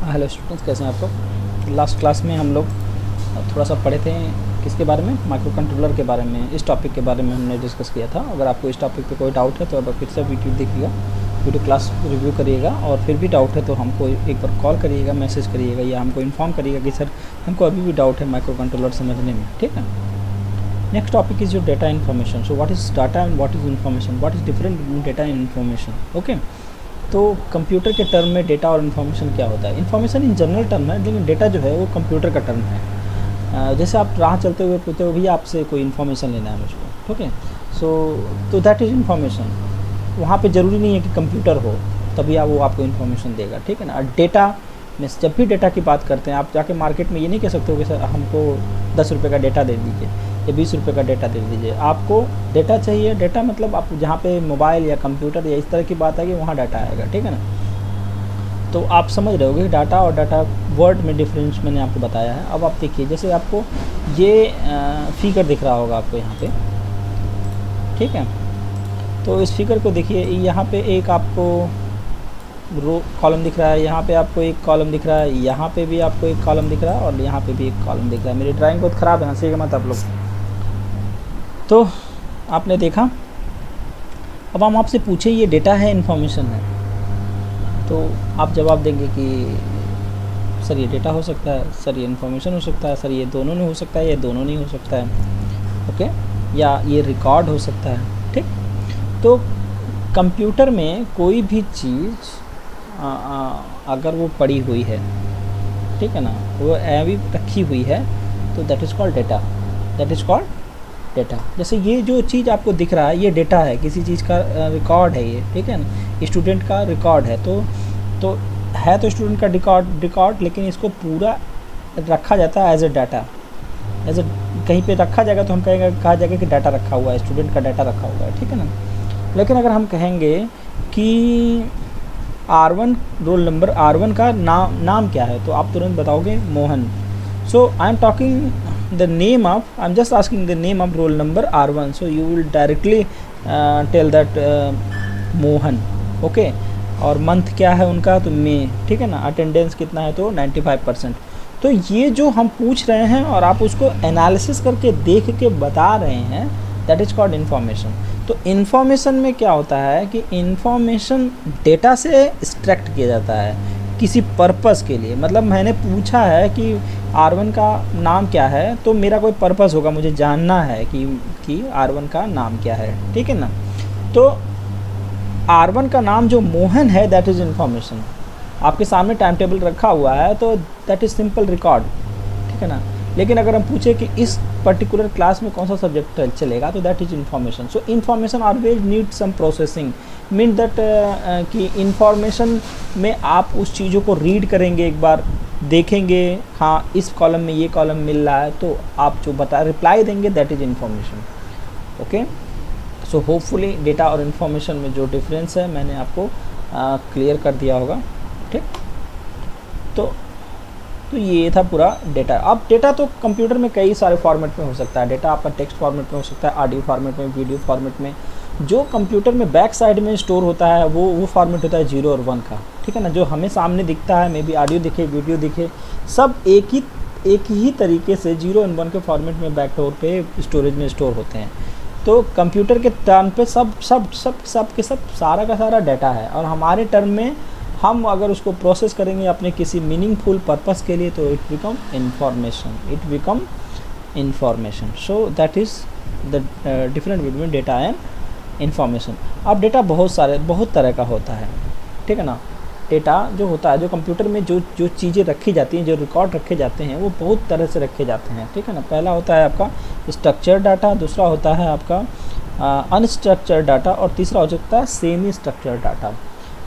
Hello students, कैसे हैं आप लोग। लास्ट क्लास में हम लोग थोड़ा सा पढ़े थे किसके बारे में, माइक्रो कंट्रोलर के बारे में। इस टॉपिक के बारे में हमने डिस्कस किया था। अगर आपको इस टॉपिक पे कोई डाउट है तो आप फिर से वीडियो देखिएगा, वीडियो क्लास रिव्यू करिएगा, और फिर भी डाउट है तो हमको एक बार कॉल करिएगा, मैसेज करिएगा, या हमको इन्फॉर्म करिएगा कि सर हमको अभी भी डाउट है माइक्रो कंट्रोलर समझने में। ठीक है। Next topic is your data information. So what is data and what is information, what is different between data and information. Okay. तो कंप्यूटर के टर्म में डेटा और इन्फॉर्मेशन क्या होता है। इन्फॉर्मेशन इन जनरल टर्म है, लेकिन डेटा जो है वो कंप्यूटर का टर्म है। जैसे आप राह चलते हुए पूछते हो भैया आपसे कोई इन्फॉर्मेशन लेना है मुझको, ठीक है। तो दैट इज़ इन्फॉर्मेशन। वहाँ पे ज़रूरी नहीं है कि कंप्यूटर हो तभी वो आपको इन्फॉर्मेशन देगा, ठीक है ना। डेटा में जब भी डेटा की बात करते हैं, आप जाके मार्केट में ये नहीं कह सकते हो कि सर हमको 10 रुपये का डेटा दे दीजिए या 20 रुपये का डेटा दे दीजिए। आपको डेटा चाहिए। डेटा मतलब आप जहाँ पे मोबाइल या कंप्यूटर या इस तरह की बात आएगी वहाँ डाटा आएगा, ठीक है ना। तो आप समझ रहे होगे डाटा और डाटा वर्ड में डिफरेंस मैंने आपको बताया है। अब आप देखिए, जैसे आपको ये फिगर दिख रहा होगा आपको यहाँ पे, ठीक है। तो इस फिगर को देखिए, यहाँ पे एक आपको रो कॉलम दिख रहा है, यहाँ पे आपको एक कॉलम दिख रहा है, यहाँ पे भी आपको एक कॉलम दिख रहा है, और यहाँ पे भी एक कॉलम दिख रहा है। मेरी ड्राइंग बहुत ख़राब है, हंसीएगा मत आप लोग। तो आपने देखा। अब हम आपसे पूछे ये डेटा है इन्फॉर्मेशन है, तो आप जवाब देंगे कि सर ये डेटा हो सकता है, सर ये इन्फॉर्मेशन हो सकता है, सर ये दोनों नहीं हो सकता है, ये दोनों नहीं हो सकता है, ओके, या ये रिकॉर्ड हो सकता है, ठीक। तो कंप्यूटर में कोई भी चीज़ अगर वो पड़ी हुई है, ठीक है ना, वो अभी रखी हुई है, तो that is called data, that is called data. जैसे ये जो चीज़ आपको दिख रहा है ये डेटा है, किसी चीज़ का रिकॉर्ड है ये, ठीक है ना। स्टूडेंट का रिकॉर्ड है, तो है तो स्टूडेंट का रिकॉर्ड, लेकिन इसको पूरा रखा जाता है as a data, as a कहीं पे रखा जाएगा तो हम कहेंगे, कहा जाएगा कि डाटा रखा हुआ है, स्टूडेंट का डाटा रखा हुआ है, ठीक है ना। लेकिन अगर हम कहेंगे कि R1 रोल नंबर R1 का नाम क्या है, तो आप तुरंत बताओगे Mohan. So I am talking the name of, I'm just asking the name of roll number R1, so you will directly tell that Mohan, okay. और मंथ क्या है उनका, तो मई, ठीक है ना। अटेंडेंस कितना है, तो 95%। तो ये जो हम पूछ रहे हैं और आप उसको एनालिसिस करके देख के बता रहे हैं, दैट इज़ कॉल्ड इन्फॉर्मेशन। तो इन्फॉर्मेशन में क्या होता है कि इन्फॉर्मेशन डेटा से एक्सट्रैक्ट किया जाता है किसी पर्पस के लिए। मतलब मैंने पूछा है कि R1 का नाम क्या है, तो मेरा कोई पर्पस होगा, मुझे जानना है कि R1 का नाम क्या है, ठीक है ना। तो R1 का नाम जो मोहन है, दैट इज़ इन्फॉर्मेशन। आपके सामने टाइम टेबल रखा हुआ है, तो दैट इज़ सिंपल रिकॉर्ड, ठीक है ना। लेकिन अगर हम पूछे कि इस पर्टिकुलर क्लास में कौन सा सब्जेक्ट चलेगा, तो that is information. So information always need some processing, mean that कि इन्फॉर्मेशन में आप उस चीज़ों को रीड करेंगे, एक बार देखेंगे, हाँ इस कॉलम में ये कॉलम मिल रहा है, तो आप जो रिप्लाई देंगे, that is information, okay. So hopefully data और इन्फॉर्मेशन में जो डिफरेंस है मैंने आपको क्लियर कर दिया होगा, ठीक। तो ये था पूरा डेटा। अब डेटा तो कंप्यूटर में कई सारे फॉर्मेट में हो सकता है। डेटा आपका टेक्स्ट फॉर्मेट में हो सकता है, ऑडियो फॉर्मेट में, वीडियो फॉर्मेट में। जो कंप्यूटर में बैक साइड में स्टोर होता है वो फॉर्मेट होता है 0 और 1 का, ठीक है ना। जो हमें सामने दिखता है, मे बी ऑडियो दिखे, वीडियो दिखे, सब एक ही तरीके से 0 और 1 के फॉर्मेट में बैक डोर पे स्टोरेज में स्टोर होते हैं। तो कंप्यूटर के टर्म पे सब सारा का सारा डाटा है, और हमारे टर्म में हम अगर उसको प्रोसेस करेंगे अपने किसी मीनिंगफुल पर्पस के लिए, तो it become information. So that is the different between data and information. अब डेटा बहुत तरह का होता है, ठीक है ना। डेटा जो होता है, जो कंप्यूटर में जो चीज़ें रखी जाती हैं, जो रिकॉर्ड रखे जाते हैं, वो बहुत तरह से रखे जाते हैं, ठीक है ना। पहला होता है आपका स्ट्रक्चर्ड डाटा, दूसरा होता है आपका अनस्ट्रक्चर्ड डाटा, और तीसरा हो सकता है सेमी स्ट्रक्चर्ड डाटा।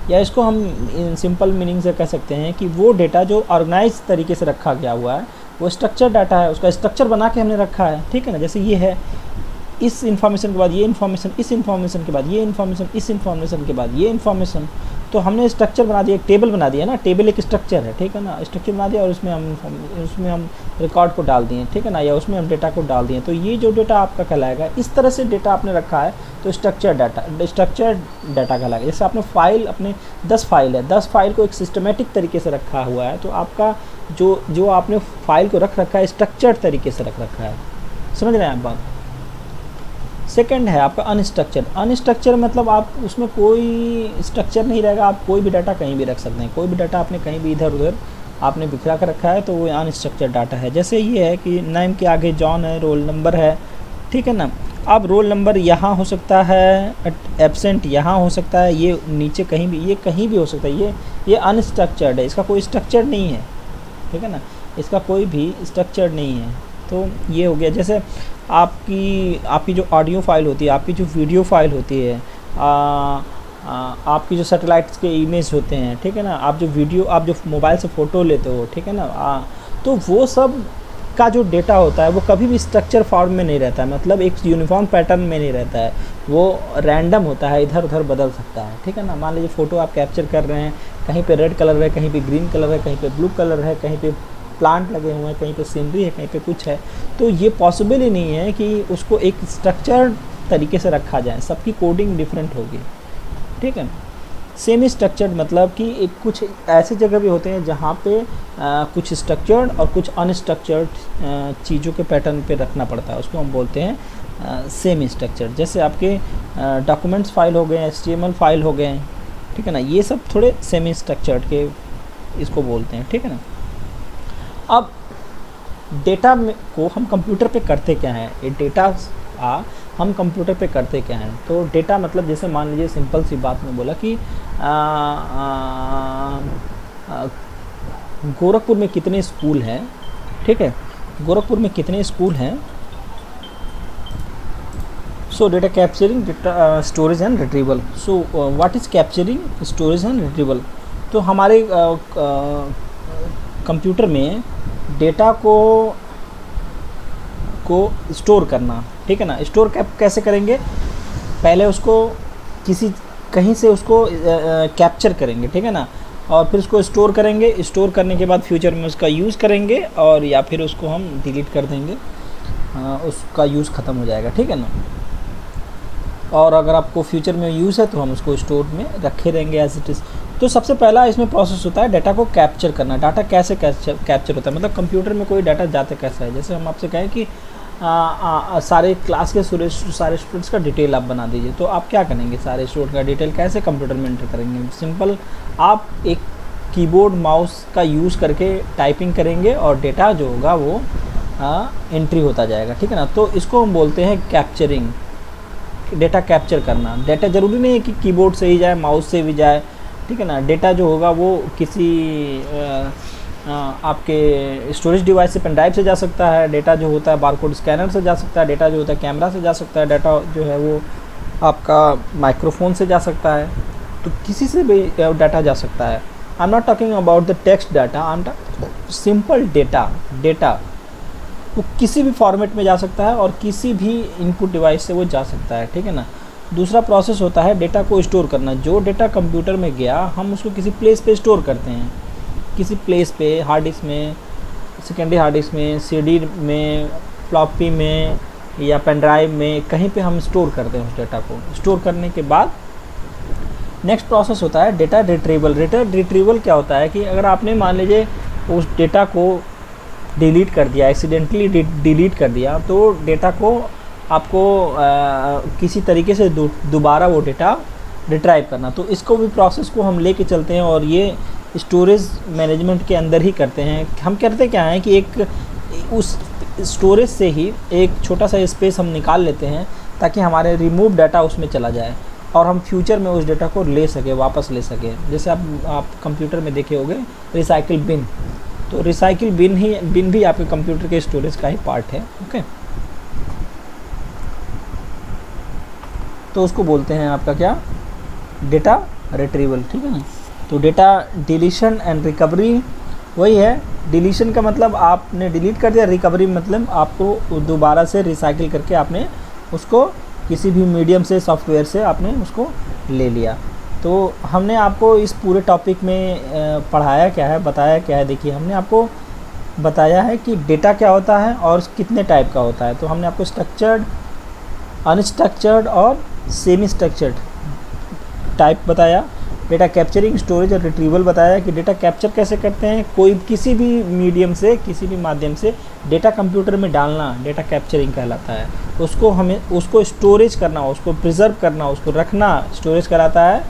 या इसको हम इन सिंपल मीनिंग से कह सकते हैं कि वो डेटा जो ऑर्गेनाइज तरीके से रखा गया हुआ है, वो स्ट्रक्चर डाटा है, उसका स्ट्रक्चर बना के हमने रखा है, ठीक है ना। जैसे ये है, इस इन्फॉर्मेशन के बाद ये इन्फॉर्मेशन, इस इन्फॉर्मेशन के बाद ये इन्फॉर्मेशन, इस इन्फॉर्मेशन के बाद ये इन्फॉर्मेशन। तो हमने स्ट्रक्चर बना दिया, एक टेबल बना दिया ना, टेबल एक स्ट्रक्चर है, ठीक है ना, स्ट्रक्चर बना दिया और उसमें हम रिकॉर्ड को डाल दिए, ठीक है ना, या उसमें हम डेटा को डाल दिए। तो ये जो डेटा आपका कहलाएगा, इस तरह से डेटा आपने रखा है तो स्ट्रक्चर डाटा कहलाएगा। जैसे आपने फाइल, अपने 10 फाइल है, 10 फाइल को एक सिस्टमेटिक तरीके से रखा हुआ है, तो आपका जो आपने फाइल को रख रखा है स्ट्रक्चर्ड तरीके से रख रखा है। समझ रहे हैं आप बात। सेकंड है आपका अनस्ट्रक्चर्ड। अनस्ट्रक्चर्ड मतलब आप उसमें कोई स्ट्रक्चर नहीं रहेगा, आप कोई भी डाटा कहीं भी रख सकते हैं, कोई भी डाटा आपने कहीं भी इधर उधर आपने बिखरा कर रखा है तो वो अनस्ट्रक्चर्ड डाटा है। जैसे ये है कि नेम के आगे जॉन है, रोल नंबर है, ठीक है ना। अब रोल नंबर यहाँ हो सकता है, एब्सेंट यहाँ हो सकता है, ये नीचे कहीं भी, ये कहीं भी हो सकता है। ये अनस्ट्रक्चर्ड है, इसका कोई स्ट्रक्चर नहीं है, ठीक है ना, इसका कोई भी स्ट्रक्चर नहीं है। तो ये हो गया। जैसे आपकी जो ऑडियो फाइल होती है, आपकी जो वीडियो फाइल होती है, आपकी जो सैटेलाइट्स के इमेज होते हैं, ठीक है ना, आप जो मोबाइल से फ़ोटो लेते हो, ठीक है ना, तो वो सब का जो डेटा होता है वो कभी भी स्ट्रक्चर फॉर्म में नहीं रहता है, मतलब एक यूनिफॉर्म पैटर्न में नहीं रहता है, वो रैंडम होता है, इधर उधर बदल सकता है, ठीक है ना। मान लीजिए फ़ोटो आप कैप्चर कर रहे हैं, कहीं पे रेड कलर है, कहीं पे ग्रीन कलर है, कहीं पे ब्लू कलर है, कहीं पे प्लांट लगे हुए हैं, कहीं पे सीनरी है, कहीं पे कुछ है, तो ये पॉसिबल ही नहीं है कि उसको एक स्ट्रक्चर्ड तरीके से रखा जाए, सबकी कोडिंग डिफरेंट होगी, ठीक है। सेमी स्ट्रक्चर्ड मतलब कि एक कुछ ऐसे जगह भी होते हैं जहाँ पे कुछ स्ट्रक्चर्ड और कुछ अनस्ट्रक्चर्ड चीज़ों के पैटर्न पे रखना पड़ता है, उसको हम बोलते हैं सेमी स्ट्रक्चर्ड। जैसे आपके डॉक्यूमेंट्स फाइल हो गए, HTML फाइल हो गए, ठीक है ना, ये सब थोड़े सेमी स्ट्रक्चर्ड के इसको बोलते हैं, ठीक है ना। अब डेटा को हम कंप्यूटर पे करते क्या हैं, ये डेटा हम कंप्यूटर पे करते क्या हैं। तो डेटा मतलब जैसे मान लीजिए सिंपल सी बात में बोला कि गोरखपुर में कितने स्कूल हैं, ठीक है, गोरखपुर में कितने स्कूल हैं। सो data capturing, data storage and retrieval. So what is capturing, storage and retrieval. तो हमारे कंप्यूटर में डेटा को स्टोर करना, ठीक है ना। स्टोर कैसे करेंगे, पहले उसको कहीं से उसको कैप्चर करेंगे, ठीक है ना, और फिर उसको स्टोर करेंगे। स्टोर करने के बाद फ्यूचर में उसका यूज़ करेंगे और या फिर उसको हम डिलीट कर देंगे, उसका यूज़ ख़त्म हो जाएगा, ठीक है ना। और अगर आपको फ्यूचर में यूज़ है तो हम उसको स्टोर में रखे रहेंगे एज इट इज़। तो सबसे पहला इसमें प्रोसेस होता है डाटा को कैप्चर करना। डाटा कैसे कैप्चर होता है, मतलब कंप्यूटर में कोई डाटा जाता कैसा है। जैसे हम आपसे कहें कि सारे क्लास के सारे स्टूडेंट्स का डिटेल आप बना दीजिए, तो आप क्या करेंगे, सारे स्टूडेंट का डिटेल कैसे कंप्यूटर में एंटर करेंगे। सिंपल, आप एक कीबोर्ड माउस का यूज़ करके टाइपिंग करेंगे और डेटा जो होगा वो एंट्री होता जाएगा, ठीक है ना। तो इसको हम बोलते हैं कैप्चरिंग, डेटा कैप्चर करना। डेटा ज़रूरी नहीं है कि कीबोर्ड से ही जाए, माउस से भी जाए, ठीक है ना। डेटा जो होगा वो किसी आपके स्टोरेज डिवाइस से, पेन ड्राइव से जा सकता है, डेटा जो होता है बारकोड स्कैनर से जा सकता है, डेटा जो होता है कैमरा से जा सकता है, डाटा जो है वो आपका माइक्रोफोन से जा सकता है, तो किसी से भी डाटा जा सकता है। I am not talking about the text data, I am simple data वो किसी भी फॉर्मेट में जा सकता है और किसी भी इनपुट डिवाइस से वो जा सकता है, ठीक है ना। दूसरा प्रोसेस होता है डेटा को स्टोर करना। जो डेटा कंप्यूटर में गया, हम उसको किसी प्लेस पे स्टोर करते हैं, किसी प्लेस पे, हार्ड डिस्क में, सेकेंडरी हार्ड डिस्क में, CD में, फ्लॉपी में या पेन ड्राइव में, कहीं पे हम स्टोर करते हैं उस डेटा को। स्टोर करने के बाद नेक्स्ट प्रोसेस होता है डेटा रिट्रीवल। डेटा रिट्रीवल क्या होता है कि अगर आपने मान लीजिए उस डेटा को डिलीट कर दिया, एक्सीडेंटली डिलीट कर दिया, तो डेटा को आपको किसी तरीके से दोबारा वो डेटा रिट्राइव करना। तो इसको भी प्रोसेस को हम लेके चलते हैं और ये स्टोरेज मैनेजमेंट के अंदर ही करते हैं। हम करते क्या हैं कि एक उस स्टोरेज से ही एक छोटा सा स्पेस हम निकाल लेते हैं ताकि हमारे रिमूव डाटा उसमें चला जाए और हम फ्यूचर में उस डेटा को ले सके, वापस ले सके। जैसे आप कंप्यूटर में देखे होंगे रिसाइकिल बिन, तो रिसाइकिल बिन भी आपके कंप्यूटर के स्टोरेज का ही पार्ट है, ओके। तो उसको बोलते हैं आपका क्या, डेटा रिट्रीवल, ठीक है ना। तो डेटा डिलीशन एंड रिकवरी वही है। डिलीशन का मतलब आपने डिलीट कर दिया, रिकवरी मतलब आपको दोबारा से रिसाइकिल करके आपने उसको किसी भी मीडियम से, सॉफ्टवेयर से आपने उसको ले लिया। तो हमने आपको इस पूरे टॉपिक में पढ़ाया क्या है, बताया क्या है। देखिए हमने आपको बताया है कि डेटा क्या होता है और कितने टाइप का होता है। तो हमने आपको स्ट्रक्चर्ड, अनस्ट्रक्चर्ड और सेमी स्ट्रक्चर्ड टाइप बताया। डेटा कैप्चरिंग, स्टोरेज और रिट्रीवल बताया कि डेटा कैप्चर कैसे करते हैं, कोई किसी भी मीडियम से, किसी भी माध्यम से डेटा कंप्यूटर में डालना डेटा कैप्चरिंग कहलाता है। उसको स्टोरेज करना, उसको प्रिजर्व करना, उसको रखना स्टोरेज कहलाता है।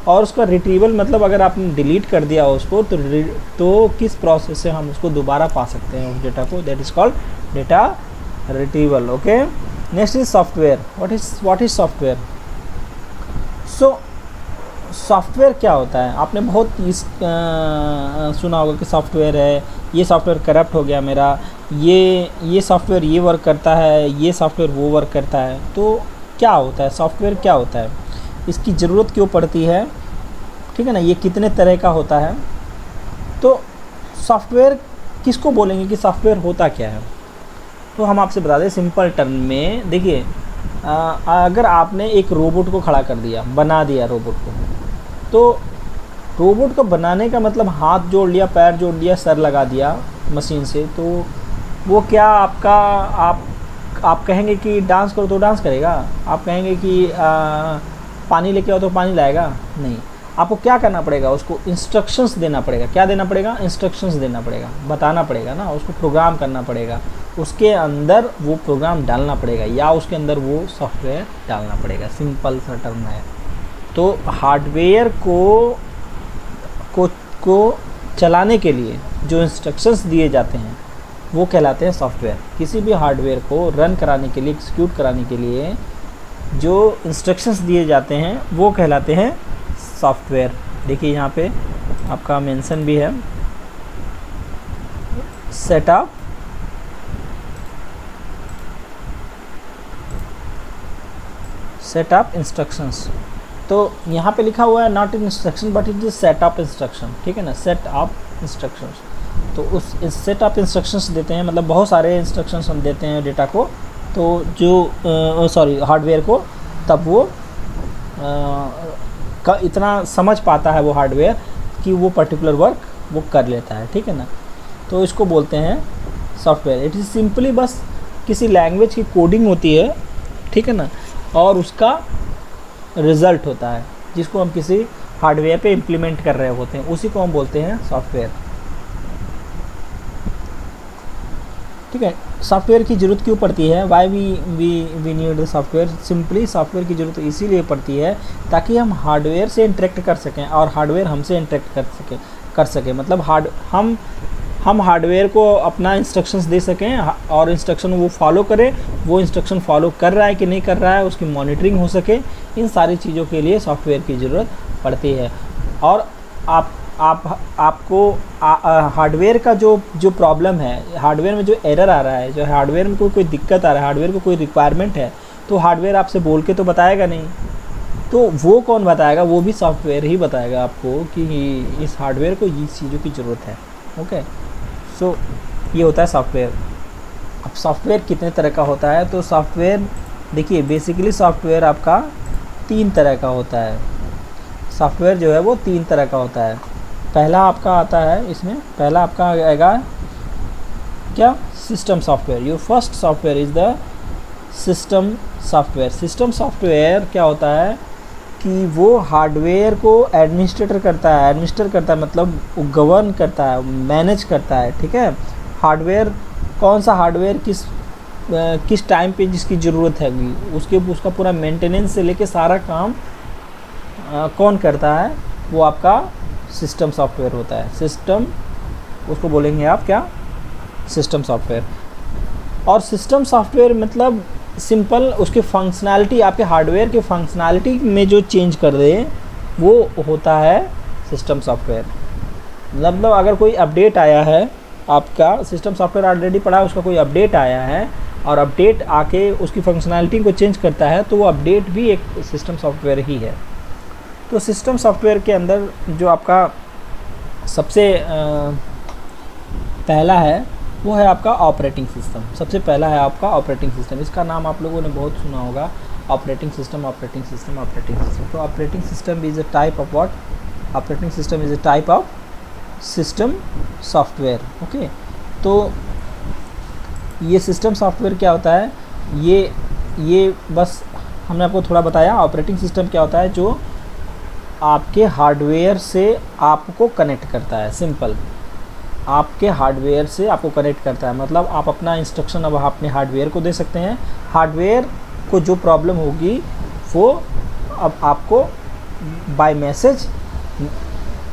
और उसका रिट्रीवल मतलब अगर आपने डिलीट कर दिया उसको तो किस प्रोसेस से हम उसको दोबारा पा सकते हैं उस डेटा को, that is called data retrieval. Okay, next is software. What is software? So software क्या होता है? आपने बहुत सुना होगा कि सॉफ्टवेयर है, ये सॉफ्टवेयर करप्ट हो गया मेरा, ये सॉफ्टवेयर ये वर्क करता है, ये सॉफ्टवेयर वो वर्क करता है। तो क्या होता है सॉफ्टवेयर, क्या होता है, इसकी ज़रूरत क्यों पड़ती है, ठीक है ना, ये कितने तरह का होता है। तो सॉफ्टवेयर किसको बोलेंगे कि सॉफ्टवेयर होता क्या है? तो हम आपसे बता दें सिंपल टर्म में। देखिए अगर आपने एक रोबोट को खड़ा कर दिया, बना दिया रोबोट को, तो रोबोट को बनाने का मतलब हाथ जोड़ लिया, पैर जोड़ लिया, सर लगा दिया मशीन से, तो वो क्या आप कहेंगे कि डांस करो तो डांस करेगा? आप कहेंगे कि पानी लेके आओ तो पानी लाएगा? नहीं। आपको क्या करना पड़ेगा? उसको इंस्ट्रक्शंस देना पड़ेगा। क्या देना पड़ेगा? इंस्ट्रक्शंस देना पड़ेगा, बताना पड़ेगा ना, उसको प्रोग्राम करना पड़ेगा, उसके अंदर वो प्रोग्राम डालना पड़ेगा या उसके अंदर वो सॉफ्टवेयर डालना पड़ेगा। सिंपल सा टर्म है। तो हार्डवेयर को चलाने के लिए जो इंस्ट्रक्शंस दिए जाते हैं वो कहलाते हैं सॉफ्टवेयर। किसी भी हार्डवेयर को रन कराने के लिए, एग्जीक्यूट कराने के लिए जो इंस्ट्रक्शंस दिए जाते हैं वो कहलाते हैं सॉफ्टवेयर। देखिए यहाँ पे आपका मेंशन भी है, सेटअप इंस्ट्रक्शंस। तो यहाँ पे लिखा हुआ है not instruction but it is setup instruction, ठीक है ना, सेटअप इंस्ट्रक्शंस। तो उस सेटअप इंस्ट्रक्शंस देते हैं, मतलब बहुत सारे इंस्ट्रक्शंस हम देते हैं डेटा को, तो जो हार्डवेयर को, तब वो का इतना समझ पाता है वो हार्डवेयर कि वो पर्टिकुलर वर्क वो कर लेता है, ठीक है ना। तो इसको बोलते हैं सॉफ्टवेयर। इट इज़ सिंपली बस किसी लैंग्वेज की कोडिंग होती है, ठीक है ना, और उसका रिज़ल्ट होता है जिसको हम किसी हार्डवेयर पे इम्प्लीमेंट कर रहे होते हैं, उसी को हम बोलते हैं सॉफ्टवेयर, ठीक है। सॉफ्टवेयर की ज़रूरत क्यों पड़ती है? Why we need software? Simply software की ज़रूरत इसीलिए पड़ती है ताकि हम हार्डवेयर से इंटरेक्ट कर सकें और हार्डवेयर हमसे इंटरेक्ट कर सके। मतलब हम हार्डवेयर को अपना इंस्ट्रक्शंस दे सकें और इंस्ट्रक्शन वो फॉलो करे, वो इंस्ट्रक्शन फॉलो कर रहा है कि नहीं कर रहा है, उसकी मॉनिटरिंग हो सके। इन सारी चीज़ों के लिए सॉफ्टवेयर की ज़रूरत पड़ती है। और आपको हार्डवेयर का जो प्रॉब्लम है, हार्डवेयर में जो एरर आ रहा है, जो हार्डवेयर में कोई दिक्कत आ रहा है, हार्डवेयर को कोई रिक्वायरमेंट है, तो हार्डवेयर आपसे बोल के तो बताएगा नहीं। तो वो कौन बताएगा? वो भी सॉफ्टवेयर ही बताएगा आपको कि इस हार्डवेयर को ये चीज़ों की ज़रूरत है। ओके, सो ये होता है सॉफ्टवेयर। अब सॉफ्टवेयर कितने तरह का होता है? तो सॉफ्टवेयर देखिए बेसिकली सॉफ्टवेयर आपका 3 तरह का होता है। सॉफ्टवेयर जो है वो 3 तरह का होता है। पहला आपका आता है, इसमें पहला आपका आएगा क्या? System software. Your first software is the system software. System software क्या होता है कि वो हार्डवेयर को एडमिनिस्ट्रेटर करता है, मतलब वो गवर्न करता है, मैनेज करता है, ठीक है। हार्डवेयर कौन सा हार्डवेयर किस टाइम पे जिसकी ज़रूरत है उसका पूरा मेंटेनेंस से लेके सारा काम कौन करता है? वो आपका सिस्टम सॉफ्टवेयर होता है। सिस्टम उसको बोलेंगे आप क्या? System software. और सिस्टम सॉफ्टवेयर मतलब सिंपल उसके फंक्शनैलिटी, आपके हार्डवेयर के फंक्शनैलिटी में जो चेंज कर दे वो होता है सिस्टम सॉफ्टवेयर। मतलब अगर कोई अपडेट आया है, आपका सिस्टम सॉफ्टवेयर ऑलरेडी पड़ा है, उसका कोई अपडेट आया है और अपडेट आके उसकी फंक्शनैलिटी को चेंज करता है, तो वो अपडेट भी एक सिस्टम सॉफ्टवेयर ही है। तो सिस्टम सॉफ्टवेयर के अंदर जो आपका सबसे पहला है वो है आपका ऑपरेटिंग सिस्टम। सबसे पहला है आपका ऑपरेटिंग सिस्टम। इसका नाम आप लोगों ने बहुत सुना होगा, operating system, operating system, operating system. तो operating system is a type of what? Operating system is a type of system software. Okay, तो ये सिस्टम सॉफ्टवेयर क्या होता है? ये बस हमने आपको थोड़ा बताया। ऑपरेटिंग सिस्टम क्या होता है? जो आपके हार्डवेयर से आपको कनेक्ट करता है। सिंपल, आपके हार्डवेयर से आपको कनेक्ट करता है, मतलब आप अपना इंस्ट्रक्शन अब अपने हार्डवेयर को दे सकते हैं। हार्डवेयर को जो प्रॉब्लम होगी वो अब आपको बाय मैसेज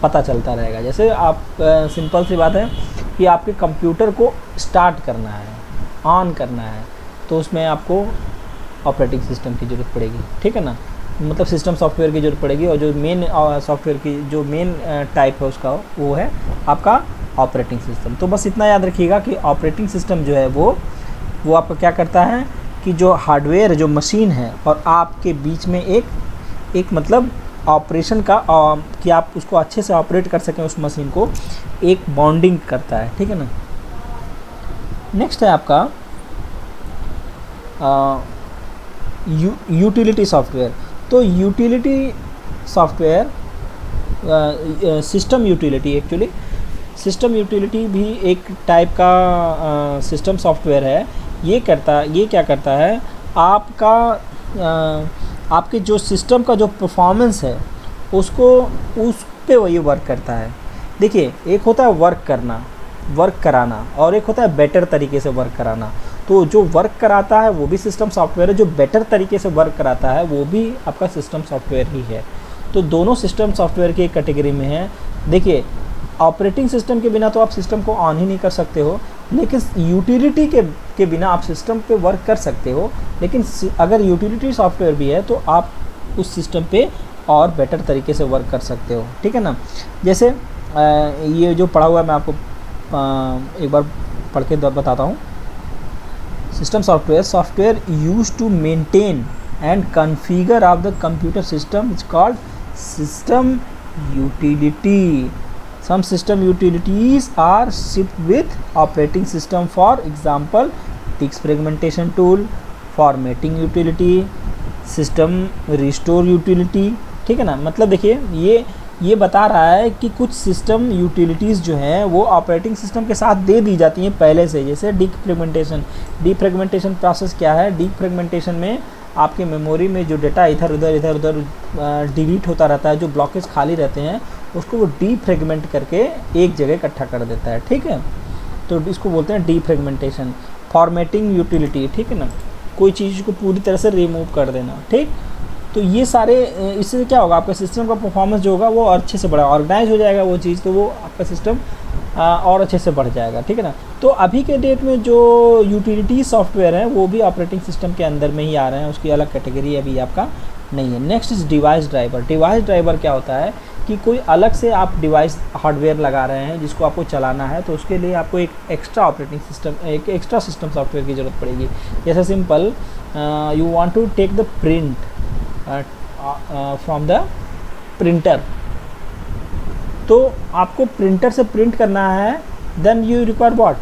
पता चलता रहेगा। जैसे आप सिंपल सी बात है कि आपके कंप्यूटर को स्टार्ट करना है, ऑन करना है, तो उसमें आपको ऑपरेटिंग सिस्टम की ज़रूरत पड़ेगी, ठीक है ना, मतलब सिस्टम सॉफ्टवेयर की ज़रूरत पड़ेगी। और जो मेन सॉफ्टवेयर की जो मेन टाइप है उसका, वो है आपका ऑपरेटिंग सिस्टम। तो बस इतना याद रखिएगा कि ऑपरेटिंग सिस्टम जो है वो आपका क्या करता है कि जो हार्डवेयर, जो मशीन है और आपके बीच में एक मतलब ऑपरेशन का कि आप उसको अच्छे से ऑपरेट कर सकें उस मशीन को, एक बॉन्डिंग करता है, ठीक है ना। नेक्स्ट है आपका यूटिलिटी सॉफ्टवेयर। तो utility software, system utility, actually system utility भी एक टाइप का सिस्टम सॉफ्टवेयर है। ये क्या करता है, आपके जो सिस्टम का जो परफॉर्मेंस है उस पे वही वर्क करता है। देखिए, एक होता है वर्क कराना, और एक होता है बेटर तरीके से वर्क कराना। तो जो वर्क कराता है वो भी सिस्टम सॉफ्टवेयर है, जो बेटर तरीके से वर्क कराता है वो भी आपका सिस्टम सॉफ्टवेयर ही है। तो दोनों सिस्टम सॉफ्टवेयर की एक कैटेगरी में है। देखिए, ऑपरेटिंग सिस्टम के बिना तो आप सिस्टम को ऑन ही नहीं कर सकते हो, लेकिन यूटिलिटी के बिना आप सिस्टम पे वर्क कर सकते हो। लेकिन अगर यूटिलिटी सॉफ्टवेयर भी है तो आप उस सिस्टम पे और बेटर तरीके से वर्क कर सकते हो, ठीक है ना। जैसे ये जो पढ़ा हुआ है मैं आपको एक बार पढ़ के बताता हूँ। System software used to maintain and configure of the computer system is called system utility. Some system utilities are shipped with operating system, for example disk fragmentation tool, formatting utility, system restore utility, ठीक है ना। मतलब देखिए, ये बता रहा है कि कुछ सिस्टम यूटिलिटीज़ जो हैं वो ऑपरेटिंग सिस्टम के साथ दे दी जाती हैं पहले से। जैसे डीफ्रेगमेंटेशन प्रोसेस क्या है? डीफ्रेगमेंटेशन में आपके मेमोरी में जो डेटा इधर उधर डिलीट होता रहता है, जो ब्लॉकेज खाली रहते हैं उसको वो डीफ्रेगमेंट करके एक जगह इकट्ठा कर देता है, ठीक है। तो इसको बोलते हैं डीफ्रेगमेंटेशन। फॉर्मेटिंग यूटिलिटी, ठीक है ना, कोई चीज़ को पूरी तरह से रिमूव कर देना, ठीक। तो ये सारे, इससे क्या होगा, आपका सिस्टम का परफॉर्मेंस जो होगा वो अच्छे से बढ़ा, ऑर्गेनाइज हो जाएगा वो चीज़, तो वो आपका सिस्टम और अच्छे से बढ़ जाएगा, ठीक है ना। तो अभी के डेट में जो यूटिलिटी सॉफ्टवेयर है वो भी ऑपरेटिंग सिस्टम के अंदर में ही आ रहे हैं, उसकी अलग कैटेगरी अभी आपका नहीं है। Next is device driver. Device driver क्या होता है कि कोई अलग से आप डिवाइस हार्डवेयर लगा रहे हैं जिसको आपको चलाना है, तो उसके लिए आपको एक एक्स्ट्रा ऑपरेटिंग सिस्टम, एक एक्स्ट्रा सिस्टम सॉफ्टवेयर की ज़रूरत पड़ेगी। जैसे simple, you want to take the print from the printer, तो आपको प्रिंटर से प्रिंट करना है, देन यू रिक्वायर व्हाट,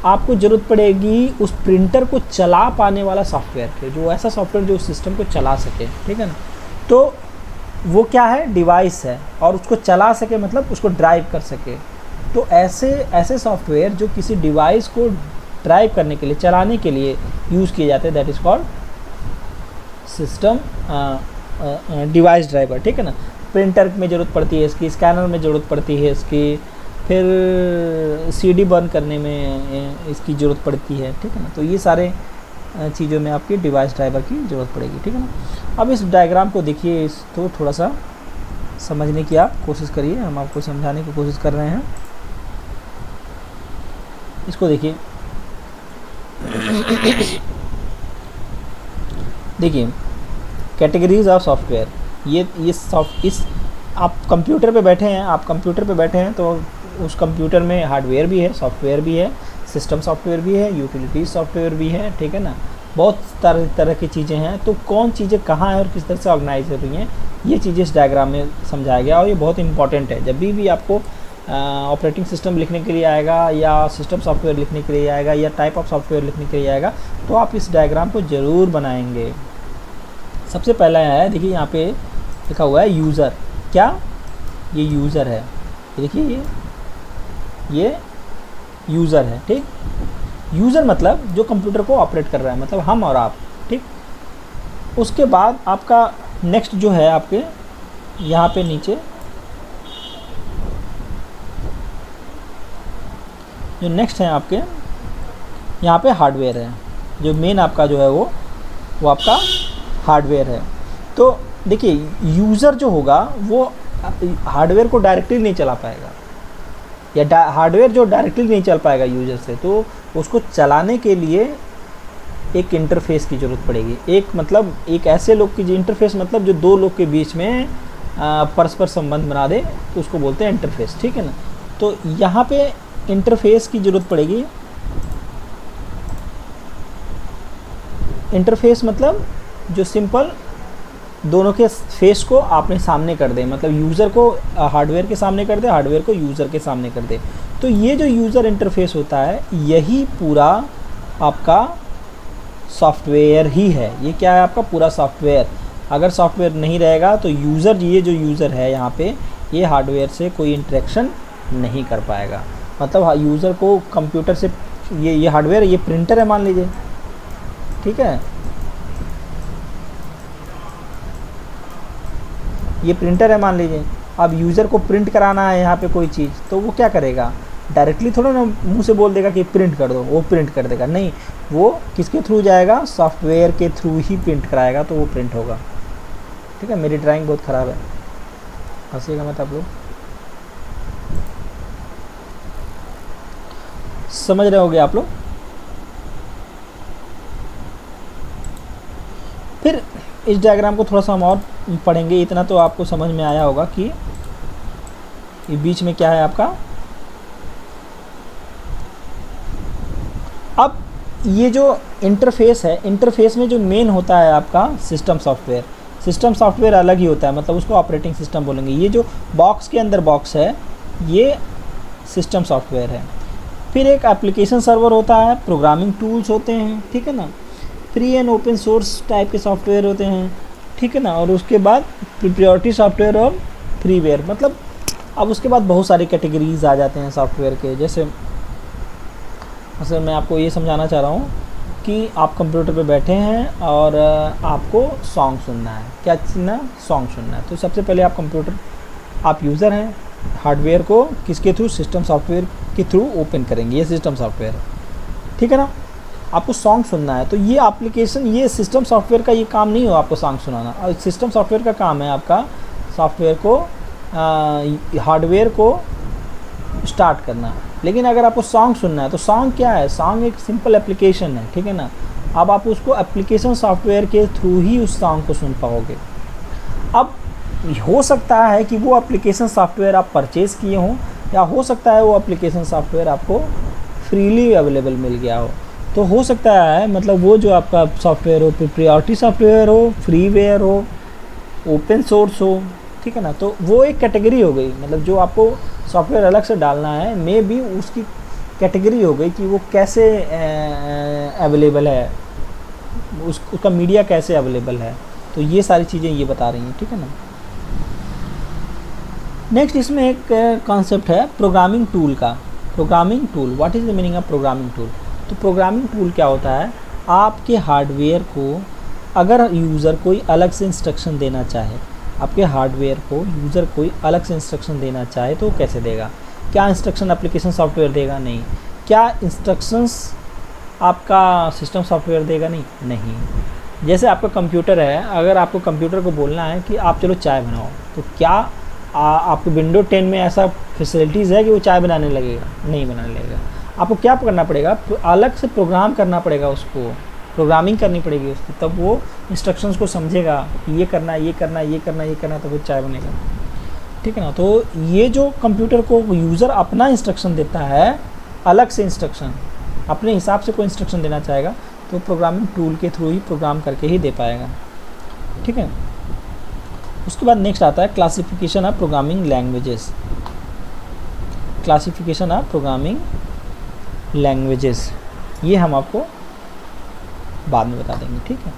आपको ज़रूरत पड़ेगी उस प्रिंटर को चला पाने वाला सॉफ्टवेयर के, जो ऐसा सॉफ्टवेयर जो उस सिस्टम को चला सके, ठीक है ना। तो वो क्या है, डिवाइस है, और उसको चला सके मतलब उसको ड्राइव कर सके। तो ऐसे सॉफ्टवेयर जो किसी डिवाइस को ड्राइव करने के लिए, चलाने के लिए यूज़ किए जाते हैं, that is called system device driver, ठीक है ना। प्रिंटर में ज़रूरत पड़ती है इसकी, स्कैनर में ज़रूरत पड़ती है इसकी, फिर सीडी बर्न करने में इसकी ज़रूरत पड़ती है, ठीक है ना। तो ये सारे चीज़ों में आपकी डिवाइस ड्राइवर की ज़रूरत पड़ेगी, ठीक है ना। अब इस डायग्राम को देखिए, इसको थोड़ा सा समझने की आप कोशिश करिए, हम आपको समझाने की कोशिश कर रहे हैं। इसको देखिए, देखिए कैटेगरीज ऑफ सॉफ्टवेयर। इस आप कंप्यूटर पे बैठे हैं, तो उस कंप्यूटर में हार्डवेयर भी है, सॉफ्टवेयर भी है, सिस्टम सॉफ्टवेयर भी है, यूटिलिटी सॉफ्टवेयर भी है, ठीक है ना। बहुत तरह की चीज़ें हैं। तो कौन चीज़ें कहाँ हैं और किस तरह से ऑर्गेनाइज हो रही हैं, ये चीज़ें इस डायग्राम में समझाया गया, और ये बहुत इंपॉर्टेंट है। जब भी आपको ऑपरेटिंग सिस्टम लिखने के लिए आएगा, या सिस्टम सॉफ्टवेयर लिखने के लिए आएगा, या टाइप ऑफ सॉफ्टवेयर लिखने के लिए आएगा, तो आप इस डायग्राम को ज़रूर बनाएंगे। सबसे पहला है, देखिए यहाँ पे लिखा हुआ है यूज़र। क्या? ये यूज़र है, देखिए ये यूज़र है, ठीक। यूज़र मतलब जो कंप्यूटर को ऑपरेट कर रहा है, मतलब हम और आप, ठीक। उसके बाद आपका नेक्स्ट जो है आपके यहाँ पे नीचे जो नेक्स्ट है आपके यहाँ पे हार्डवेयर है, जो मेन आपका जो है वो आपका हार्डवेयर है। तो देखिए यूज़र जो होगा वो हार्डवेयर को डायरेक्टली नहीं चला पाएगा, या हार्डवेयर जो डायरेक्टली नहीं चल पाएगा यूज़र से, तो उसको चलाने के लिए एक इंटरफेस की ज़रूरत पड़ेगी। एक ऐसे लोग की इंटरफेस, मतलब जो दो लोग के बीच में परस्पर संबंध बना दे, तो उसको बोलते हैं इंटरफेस, ठीक है ना। तो यहाँ पे इंटरफेस की ज़रूरत पड़ेगी। इंटरफेस मतलब जो सिंपल दोनों के फेस को आपने सामने कर दे, मतलब यूज़र को हार्डवेयर के सामने कर दे, हार्डवेयर को यूज़र के सामने कर दे। तो ये जो यूज़र इंटरफेस होता है, यही पूरा आपका सॉफ्टवेयर ही है। ये क्या है? आपका पूरा सॉफ्टवेयर। अगर सॉफ्टवेयर नहीं रहेगा तो यूज़र, ये जो यूज़र है यहाँ पे, ये हार्डवेयर से कोई इंटरेक्शन नहीं कर पाएगा। मतलब यूज़र को कंप्यूटर से, ये हार्डवेयर, ये प्रिंटर है मान लीजिए, ठीक है, ये प्रिंटर है मान लीजिए। अब यूज़र को प्रिंट कराना है यहाँ पे कोई चीज़, तो वो क्या करेगा? डायरेक्टली थोड़ा ना मुंह से बोल देगा कि प्रिंट कर दो, वो प्रिंट कर देगा, नहीं। वो किसके थ्रू जाएगा? सॉफ्टवेयर के थ्रू ही प्रिंट कराएगा, तो वो प्रिंट होगा, ठीक है। मेरी ड्राइंग बहुत ख़राब है, हंसिएगा मत आप लोग, समझ रहे होगे आप लोग। फिर इस डायग्राम को थोड़ा सा हम और पढ़ेंगे। इतना तो आपको समझ में आया होगा कि ये बीच में क्या है आपका। अब ये जो इंटरफेस है, इंटरफेस में जो मेन होता है आपका सिस्टम सॉफ्टवेयर। सिस्टम सॉफ्टवेयर अलग ही होता है, मतलब उसको ऑपरेटिंग सिस्टम बोलेंगे। ये जो बॉक्स के अंदर बॉक्स है, ये सिस्टम सॉफ्टवेयर है। फिर एक एप्लीकेशन सर्वर होता है, प्रोग्रामिंग टूल्स होते हैं, ठीक है ना। Free and open source type के सॉफ्टवेयर होते हैं, ठीक है ना। और उसके बाद प्रोप्राइटरी सॉफ्टवेयर और फ्रीवेयर, मतलब अब उसके बाद बहुत सारी कैटेगरीज आ जाते हैं सॉफ्टवेयर के। जैसे मैं आपको ये समझाना चाह रहा हूँ कि आप कंप्यूटर पे बैठे हैं और आपको सॉन्ग सुनना है। क्या सुनना है? सॉन्ग सुनना है। तो सबसे पहले आप यूज़र हैं, हार्डवेयर को किसके थ्रू? सिस्टम सॉफ्टवेयर के थ्रू ओपन करेंगे, ये सिस्टम सॉफ्टवेयर है, ठीक है ना। आपको सॉन्ग सुनना है, तो ये एप्लीकेशन, ये सिस्टम सॉफ्टवेयर का ये काम नहीं हो आपको सॉन्ग सुनाना। और सिस्टम सॉफ्टवेयर का काम है आपका सॉफ्टवेयर को, हार्डवेयर को स्टार्ट करना। लेकिन अगर आपको सॉन्ग सुनना है, तो सॉन्ग क्या है? सॉन्ग एक सिंपल एप्लीकेशन है, ठीक है ना। अब आप उसको एप्लीकेशन सॉफ्टवेयर के थ्रू ही उस सॉन्ग को सुन पाओगे। अब हो सकता है कि वो एप्लीकेशन सॉफ्टवेयर आप परचेज़ किए हों, या हो सकता है वो एप्लीकेशन सॉफ्टवेयर आपको फ्रीली अवेलेबल मिल गया हो। तो हो सकता है, मतलब वो जो आपका सॉफ्टवेयर हो, प्रोप्राइटरी सॉफ्टवेयर हो, फ्रीवेयर हो, ओपन सोर्स हो, ठीक है ना। तो वो एक कैटेगरी हो गई, मतलब जो आपको सॉफ्टवेयर अलग से डालना है, मे भी उसकी कैटेगरी हो गई कि वो कैसे अवेलेबल है, उसका मीडिया कैसे अवेलेबल है। तो ये सारी चीज़ें ये बता रही हैं, ठीक है ना। नेक्स्ट इसमें एक कॉन्सेप्ट है प्रोग्रामिंग टूल का। Programming tool, what is the meaning of programming tool? तो प्रोग्रामिंग टूल क्या होता है? आपके हार्डवेयर को अगर यूज़र कोई अलग से इंस्ट्रक्शन देना चाहे, आपके हार्डवेयर को यूज़र कोई अलग से इंस्ट्रक्शन देना चाहे, तो कैसे देगा? क्या इंस्ट्रक्शन एप्लीकेशन सॉफ्टवेयर देगा? नहीं। क्या इंस्ट्रक्शंस आपका सिस्टम सॉफ्टवेयर देगा? नहीं। जैसे आपका कंप्यूटर है, अगर आपको कंप्यूटर को बोलना है कि आप चलो चाय बनाओ, तो क्या आपको विंडो 10 में ऐसा फैसिलिटीज़ है कि वो चाय बनाने लगेगा? नहीं बनाने लगेगा। आपको क्या करना पड़ेगा? अलग से प्रोग्राम करना पड़ेगा, उसको प्रोग्रामिंग करनी पड़ेगी उसकी, तब वो इंस्ट्रक्शंस को समझेगा कि ये करना है, ये करना है, ये करना है, ये करना है, तो फिर चाय बनेगा, ठीक है ना। तो ये जो कंप्यूटर को यूज़र अपना इंस्ट्रक्शन देता है, अलग से इंस्ट्रक्शन, अपने हिसाब से कोई इंस्ट्रक्शन देना चाहेगा, तो प्रोग्रामिंग टूल के थ्रू ही प्रोग्राम करके ही दे पाएगा, ठीक है। उसके बाद नेक्स्ट आता है classification of programming languages. Classification of programming languages, ये हम आपको बाद में बता देंगे, ठीक है।